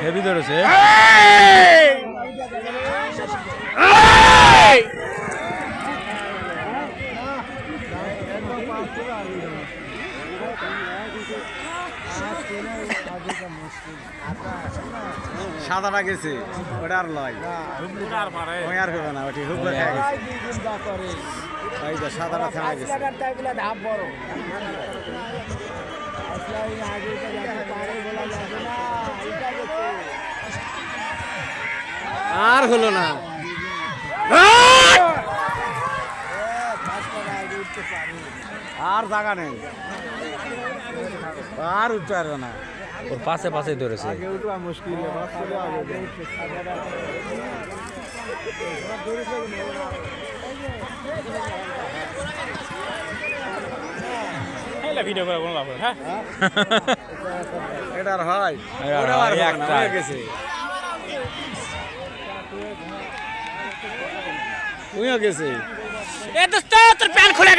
Heavy ধরেছে। সাদাটা গেছে ওটা আর লয় ওই আর হবে না ওটি হুবলে খেয়ে গেছে ওই যে সাদাটা থেমে গেছে আর হলো না আর জায়গা নেই আর উঠতে পারবে না ওর পাশে পাশে ধরেছে। আগে উঠবা মুশকিল ভিডিও করে কোনো লাভ হয় হ্যাঁ এটার হয় এটার ওটাও আর হয়, হবে না, একটা। হয়ে গেছে উইও গেছে এ দোস্ত তোর প্যান্ট খুলে